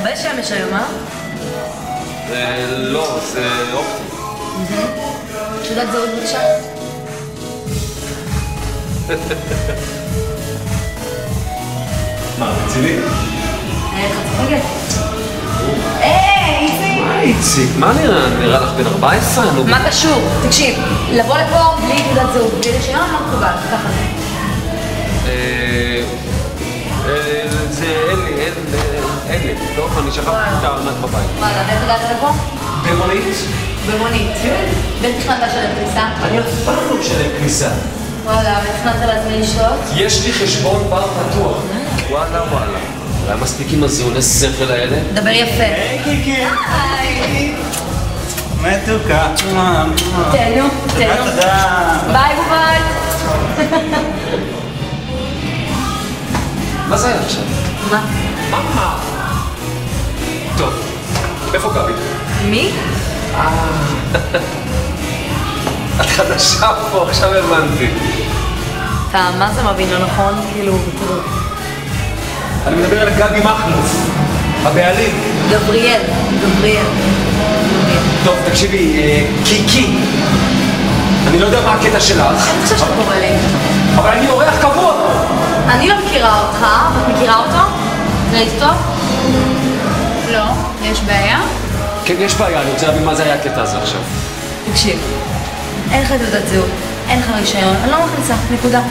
הרבה שמש היום, אה? לא, זה אופטי. תעודת זהות בבקשה. מה, רציני? חצי רגל. איציק! מה איציק? מה נראה לך בן 14? מה קשור? תקשיב, לבוא לפה בלי תעודת זהות, בלי רישיון לא מקובל, ככה זה. אין לי. טוב, אני שכחתי את הארנק בבית. וואלה, ואיך הגעת לפה? במונית? במונית. ואיך תכננת לשלם כניסה? אני אף פעם לא משלם כניסה. וואלה, ותכננת להזמין לשתות? יש לי חשבון בר פתוח. וואלה. היה מספיק עם הזוני שכל האלה? דבר יפה. היי קיקי. היי. מתוקה. תהנו. תודה. ביי בובת. מה זה היה עכשיו? מה? טוב, איפה גבי? מי? את חדשה פה, עכשיו הבנתי. אתה מה זה מבין לא נכון? כאילו, בטירוף. אני מדבר על גבי מכלוף, הבעלים. גבריאל. טוב, תקשיבי, קיקי. אני לא יודע מה הקטע שלך. אני חושב שאתה קורא לי. אבל אני אורח קבוע. אני לא מכירה אותך, ואת מכירה אותו? ראית אותו? לא, יש בעיה? כן, יש בעיה, אני רוצה להבין מה זה היה הקטע הזה עכשיו. תקשיב, אין לך תעודת זהות, אין לך רישיון, אני לא מכניסה, נקודה.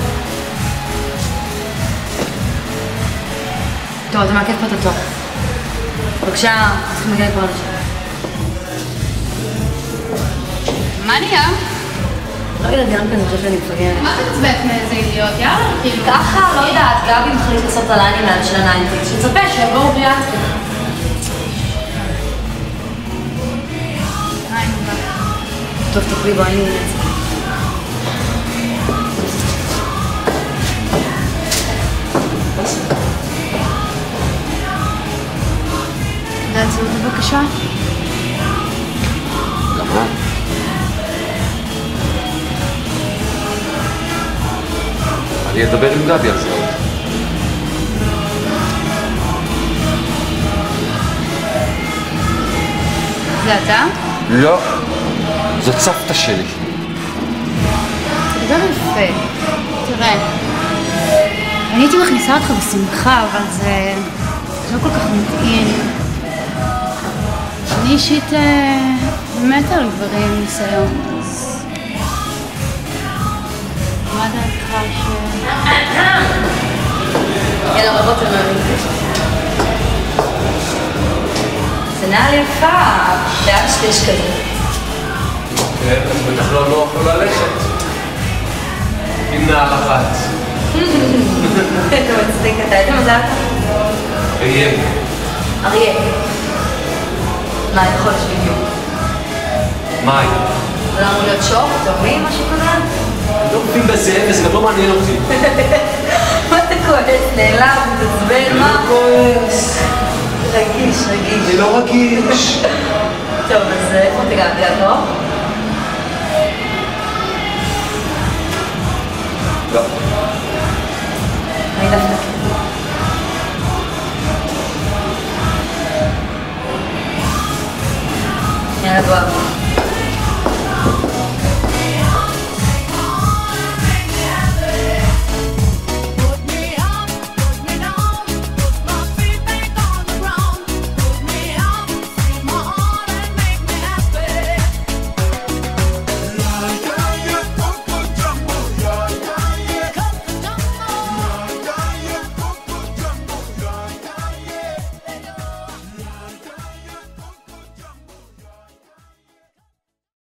טוב, אתה מעכב פה את התור. בבקשה, צריכים להגיע לפה אנשים. מה נהיה? לא יודעת, גם כן, אני חושבת שאני מפגרת. מה אתה מצבט מאיזה אידיוט? יאללה, כאילו. ככה, לא יודעת, גבי מחליט לעשות את הליינים האלה של הניינטיז, שצפה שיבואו בריאטרים. טוב, תקלי בואי נהיה את זה. תעודת זהות בבקשה. למה? אני אדבר עם גבי על זה עוד. זה אתה? לא. זאת סבתא שלי. תדבר יפה. תראה, אני הייתי מכניסה אותך בשמחה, אבל זה לא כל כך מתאים. אני אישית מתה על גברים עם ניסיון, אז מה דעתך יאללה, רבות על מאמין. זה נעל יפה, לאט שליש כזה. כן, אז בטח לא נוח לו ללכת. עם נעל אחת. אתה מצחיק, אתה איזה מזל? אריה. מה, יכול להיות בדיוק? מאי. לא אמור להיות שוק, תאומים, משהו כזה? לא מבין בזה, וזה גם לא מעניין אותי. מה אתה כועס? נעלב, מתעצבן, מה? אני לא כועס. רגיש. אני לא רגיש. טוב, אז איפה תגעת לידו? לא.